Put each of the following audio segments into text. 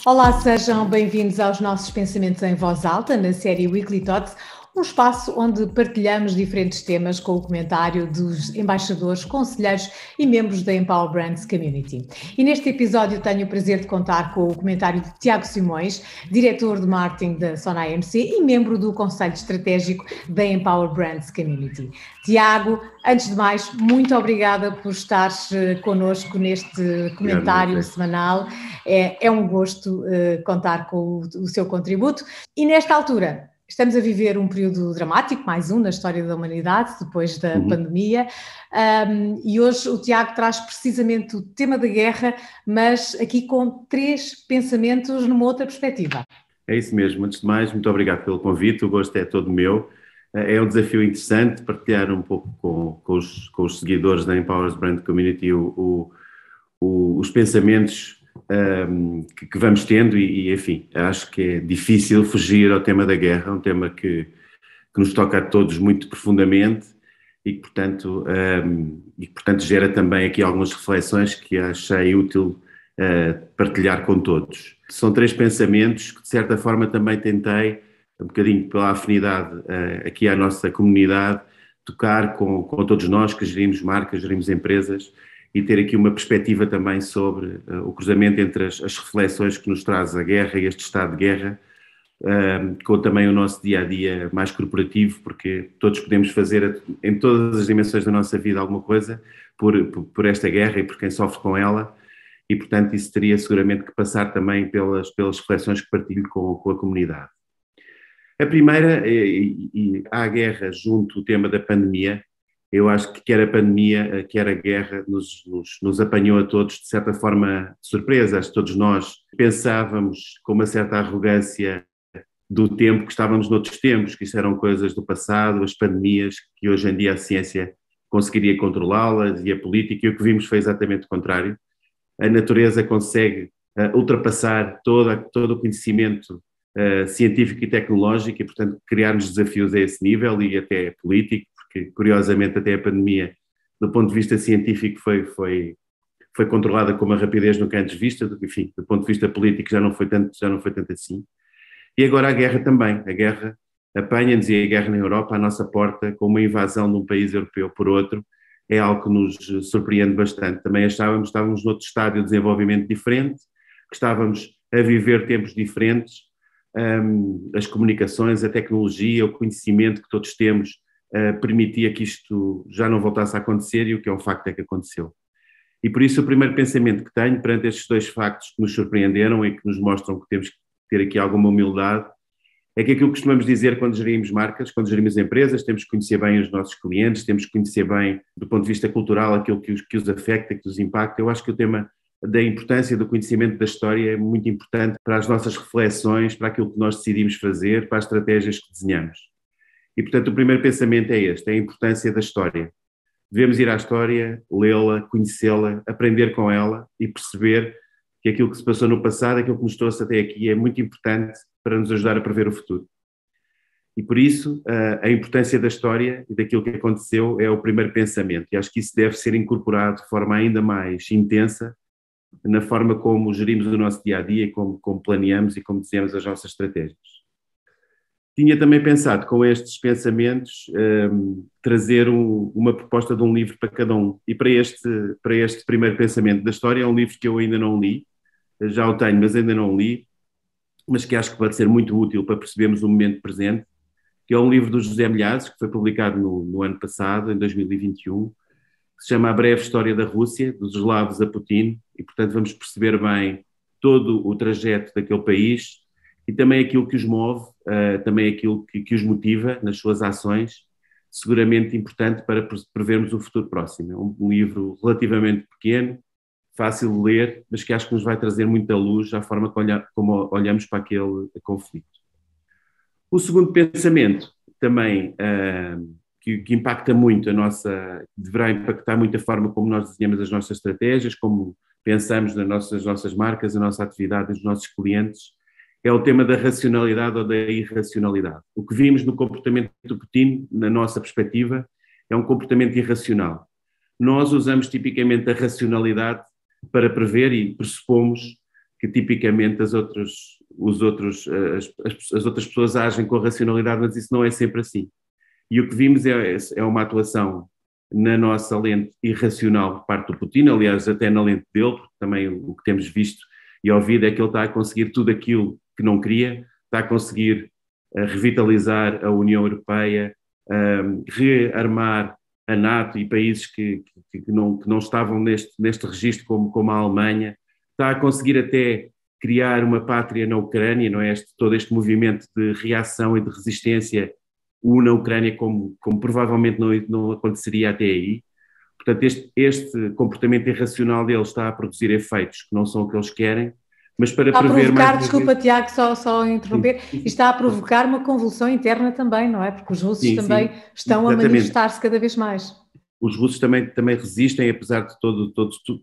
Olá, sejam bem-vindos aos nossos pensamentos em voz alta na série Weekly Thoughts, um espaço onde partilhamos diferentes temas com o comentário dos embaixadores, conselheiros e membros da Empower Brands Community. E neste episódio tenho o prazer de contar com o comentário de Tiago Simões, diretor de marketing da Sona AMC e membro do Conselho Estratégico da Empower Brands Community. Tiago, antes de mais, muito obrigada por estares connosco neste comentário semanal. É um gosto contar com o seu contributo. E nesta altura, estamos a viver um período dramático, mais um na história da humanidade, depois da pandemia, e hoje o Tiago traz precisamente o tema da guerra, mas aqui com 3 pensamentos numa outra perspectiva. É isso mesmo. Antes de mais, muito obrigado pelo convite, o gosto é todo meu. É um desafio interessante partilhar um pouco com os seguidores da Empower Brands Community os pensamentos que vamos tendo e, enfim, acho que é difícil fugir ao tema da guerra, um tema que nos toca a todos muito profundamente e que, portanto, gera também aqui algumas reflexões que achei útil partilhar com todos. São 3 pensamentos que, de certa forma, também tentei, um bocadinho pela afinidade aqui à nossa comunidade, tocar com todos nós que gerimos marcas, gerimos empresas, e ter aqui uma perspectiva também sobre o cruzamento entre as reflexões que nos traz a guerra e este estado de guerra, com também o nosso dia-a-dia mais corporativo, porque todos podemos fazer em todas as dimensões da nossa vida alguma coisa por esta guerra e por quem sofre com ela, e portanto isso teria seguramente que passar também pelas reflexões que partilho com a comunidade. A primeira, e à guerra junto o tema da pandemia. Eu acho que quer a pandemia, quer a guerra nos apanhou a todos de certa forma de surpresa. Acho que todos nós pensávamos com uma certa arrogância do tempo que estávamos noutros tempos, que isso eram coisas do passado, as pandemias, que hoje em dia a ciência conseguiria controlá-las e a política, e o que vimos foi exatamente o contrário. A natureza consegue ultrapassar todo o conhecimento científico e tecnológico e, portanto, criar-nos desafios a esse nível e até político, porque, curiosamente, até a pandemia, do ponto de vista científico, foi controlada com uma rapidez nunca antes vista, enfim, do ponto de vista político já não foi tanto assim. E agora a guerra também. A guerra apanha-nos, e a guerra na Europa à nossa porta, com uma invasão de um país europeu por outro, é algo que nos surpreende bastante. Também estávamos noutro estádio de desenvolvimento diferente, que estávamos a viver tempos diferentes, as comunicações, a tecnologia, o conhecimento que todos temos permitia que isto já não voltasse a acontecer, e o que é um facto é que aconteceu. E por isso o primeiro pensamento que tenho perante estes 2 factos que nos surpreenderam e que nos mostram que temos que ter aqui alguma humildade, é que aquilo que costumamos dizer quando gerimos marcas, quando gerimos empresas, temos que conhecer bem os nossos clientes, temos que conhecer bem, do ponto de vista cultural, aquilo que os afeta, que os impacta. Eu acho que o tema da importância do conhecimento da história é muito importante para as nossas reflexões, para aquilo que nós decidimos fazer, para as estratégias que desenhamos. E, portanto, o primeiro pensamento é este, é a importância da história. Devemos ir à história, lê-la, conhecê-la, aprender com ela e perceber que aquilo que se passou no passado, aquilo que nos trouxe até aqui, é muito importante para nos ajudar a prever o futuro. E por isso, a importância da história e daquilo que aconteceu é o primeiro pensamento. E acho que isso deve ser incorporado de forma ainda mais intensa na forma como gerimos o nosso dia-a-dia, como planeamos e como desenhamos as nossas estratégias. Tinha também pensado, com estes pensamentos, trazer uma proposta de um livro para cada um. E para este primeiro pensamento da história, é um livro que eu ainda não li, já o tenho, mas ainda não li, mas que acho que pode ser muito útil para percebermos o momento presente, que é um livro do José Milhazes, que foi publicado no ano passado, em 2021, que se chama A Breve História da Rússia, dos eslavos a Putin, e portanto vamos perceber bem todo o trajeto daquele país e também aquilo que os move, também aquilo que os motiva nas suas ações, seguramente importante para prevermos o futuro próximo. É um livro relativamente pequeno, fácil de ler, mas que acho que nos vai trazer muita luz à forma como olhamos para aquele conflito. O segundo pensamento, também, que impacta muito deverá impactar muito a forma como nós desenhamos as nossas estratégias, como pensamos nas nossas marcas, a nossa atividade, os nossos clientes, é o tema da racionalidade ou da irracionalidade. O que vimos no comportamento do Putin, na nossa perspectiva, é um comportamento irracional. Nós usamos tipicamente a racionalidade para prever e pressupomos que tipicamente as outras pessoas agem com a racionalidade, mas isso não é sempre assim. E o que vimos é uma atuação na nossa lente irracional por parte do Putin, aliás, até na lente dele, porque também o que temos visto e ouvido é que ele está a conseguir tudo aquilo que não queria, está a conseguir revitalizar a União Europeia, rearmar a NATO e países que não estavam neste registro, como a Alemanha, está a conseguir até criar uma pátria na Ucrânia, não é? Todo este movimento de reação e de resistência une a Ucrânia como provavelmente não aconteceria até aí. Portanto, este comportamento irracional deles está a produzir efeitos que não são o que eles querem, mas para prever mais... Desculpa, Tiago, só interromper, e está a provocar uma convulsão interna também, não é? Porque os russos também estão a manifestar-se cada vez mais. Os russos também resistem, apesar de todo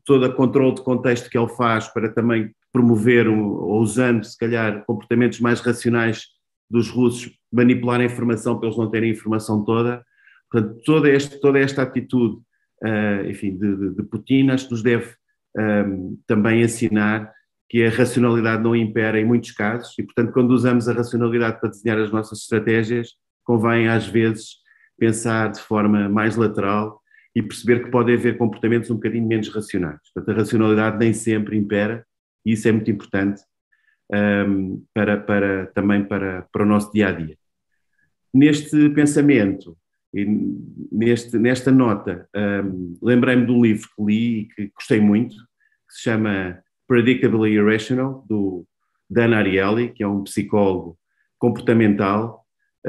o controle de contexto que ele faz para também promover, ou usando, se calhar, comportamentos mais racionais dos russos, manipular a informação para eles não terem a informação toda. Portanto, toda esta atitude, enfim, de Putin, acho que nos deve também ensinar que a racionalidade não impera em muitos casos e, portanto, quando usamos a racionalidade para desenhar as nossas estratégias, convém, às vezes, pensar de forma mais lateral e perceber que pode haver comportamentos um bocadinho menos racionais. Portanto, a racionalidade nem sempre impera e isso é muito importante também para o nosso dia-a-dia. Neste pensamento, nesta nota, lembrei-me de um livro que li e que gostei muito, que se chama Predictably Irrational, do Dan Ariely, que é um psicólogo comportamental,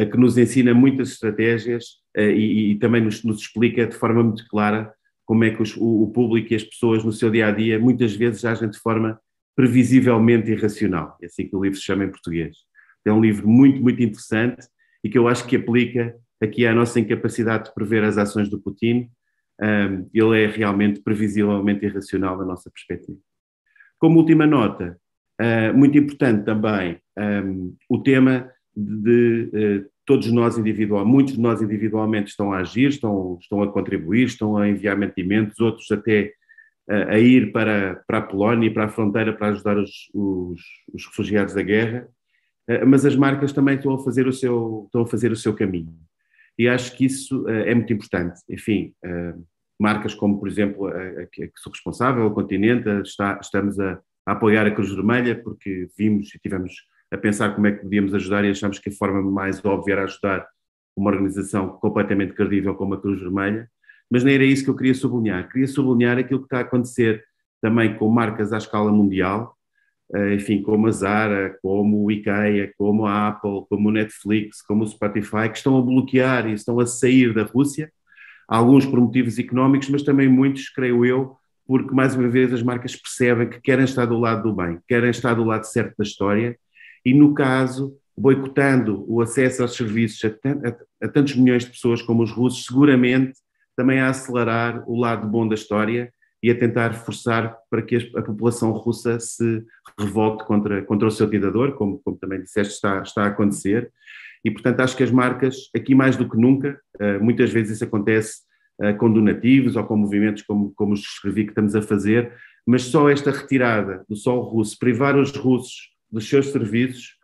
que nos ensina muitas estratégias e também nos explica de forma muito clara como é que o público e as pessoas no seu dia-a-dia muitas vezes agem de forma previsivelmente irracional. É assim que o livro se chama em português. É um livro muito, muito interessante e que eu acho que aplica aqui à nossa incapacidade de prever as ações do Putin. Ele é realmente previsivelmente irracional da nossa perspectiva. Como última nota, muito importante também, o tema de todos nós individualmente, muitos de nós individualmente estão a agir, estão a contribuir, estão a enviar mantimentos, outros até a ir para a Polónia e para a fronteira para ajudar os refugiados da guerra, mas as marcas também estão a fazer o seu caminho. E acho que isso é muito importante. Enfim, marcas como, por exemplo, a que sou responsável, o Continente, estamos a apoiar a Cruz Vermelha, porque vimos e tivemos a pensar como é que podíamos ajudar e achamos que a forma mais óbvia era ajudar uma organização completamente credível como a Cruz Vermelha, mas não era isso que eu queria sublinhar. Queria sublinhar aquilo que está a acontecer também com marcas à escala mundial, enfim, como a Zara, como o IKEA, como a Apple, como o Netflix, como o Spotify, que estão a bloquear e estão a sair da Rússia, alguns por motivos económicos, mas também muitos, creio eu, porque mais uma vez as marcas percebem que querem estar do lado do bem, querem estar do lado certo da história e, no caso, boicotando o acesso aos serviços a tantos milhões de pessoas como os russos, seguramente também a acelerar o lado bom da história e a tentar forçar para que a população russa se revolte contra o seu ditador, como também disseste, está a acontecer. E, portanto, acho que as marcas, aqui mais do que nunca, muitas vezes isso acontece com donativos ou com movimentos como os que escrevi que estamos a fazer, mas só esta retirada do solo russo, privar os russos dos seus serviços,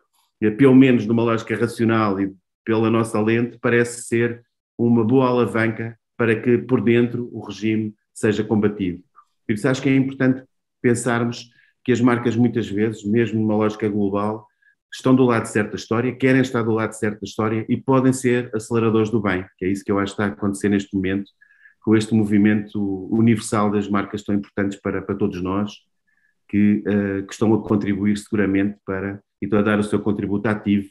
pelo menos numa lógica racional e pela nossa lente, parece ser uma boa alavanca para que por dentro o regime seja combatido. Por isso acho que é importante pensarmos que as marcas muitas vezes, mesmo numa lógica global, estão do lado certo da história, querem estar do lado certo da história e podem ser aceleradores do bem, que é isso que eu acho que está a acontecer neste momento, com este movimento universal das marcas tão importantes para todos nós, que estão a contribuir seguramente e estão a dar o seu contributo ativo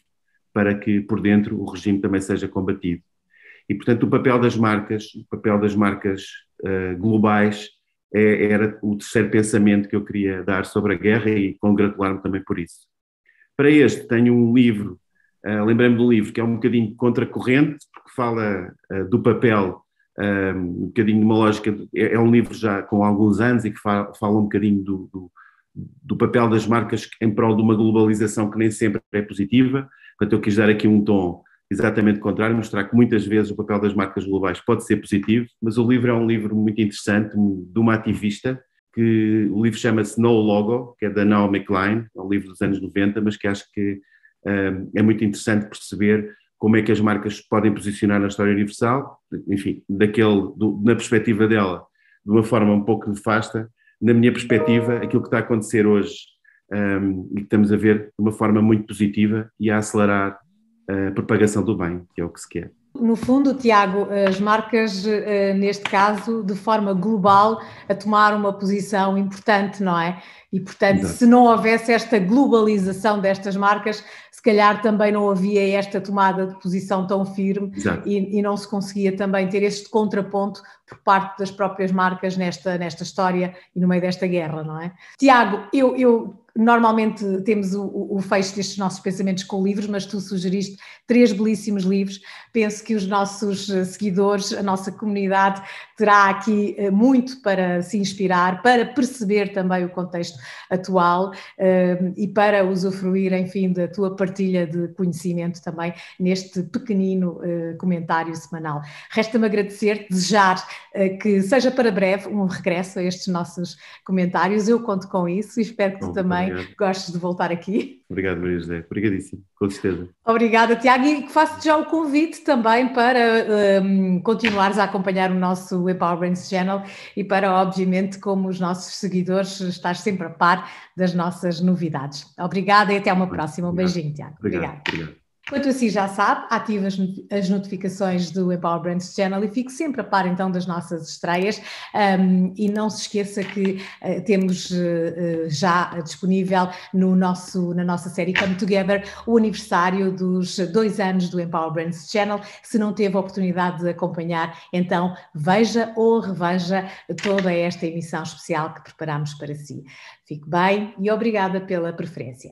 para que por dentro o regime também seja combatido. E, portanto, o papel das marcas globais era o terceiro pensamento que eu queria dar sobre a guerra e congratular-me também por isso. Para este tenho um livro, lembrei-me de um livro que é um bocadinho contracorrente, porque fala do papel, um bocadinho de uma lógica, é um livro já com alguns anos e que fala um bocadinho do papel das marcas em prol de uma globalização que nem sempre é positiva. Portanto, eu quis dar aqui um tom exatamente contrário, mostrar que muitas vezes o papel das marcas globais pode ser positivo, mas o livro é um livro muito interessante de uma ativista que o livro chama-se No Logo, que é da Naomi Klein, é um livro dos anos 90, mas que acho que é muito interessante perceber como é que as marcas podem posicionar na história universal, enfim, na perspectiva dela, de uma forma um pouco nefasta. Na minha perspectiva, aquilo que está a acontecer hoje e que estamos a ver de uma forma muito positiva e a acelerar a propagação do bem, que é o que se quer. No fundo, Tiago, as marcas, neste caso, de forma global, a tomar uma posição importante, não é? E, portanto, Exato. Se não houvesse esta globalização destas marcas, se calhar também não havia esta tomada de posição tão firme e não se conseguia também ter este contraponto por parte das próprias marcas nesta história e no meio desta guerra, não é? Tiago, normalmente temos o fecho destes nossos pensamentos com livros, mas tu sugeriste 3 belíssimos livros. Penso que os nossos seguidores, a nossa comunidade, terá aqui muito para se inspirar, para perceber também o contexto atual e para usufruir, enfim, da tua partilha de conhecimento também neste pequenino comentário semanal. Resta-me agradecer, desejar que seja para breve um regresso a estes nossos comentários. Eu conto com isso e espero que tu também gostes de voltar aqui. Obrigado, Maria José. Obrigadíssimo, com certeza. Obrigada, Tiago, e faço-te já o convite também para continuares a acompanhar o nosso Empower Brands Channel e para, obviamente, como os nossos seguidores, estar sempre a par das nossas novidades. Obrigada e até uma próxima. Um beijinho, Tiago. Obrigado. Quanto assim já sabe, ative as notificações do Empower Brands Channel e fique sempre a par então das nossas estreias e não se esqueça que temos já disponível na nossa série Come Together o aniversário dos 2 anos do Empower Brands Channel. Se não teve a oportunidade de acompanhar, então veja ou reveja toda esta emissão especial que preparamos para si. Fique bem e obrigada pela preferência.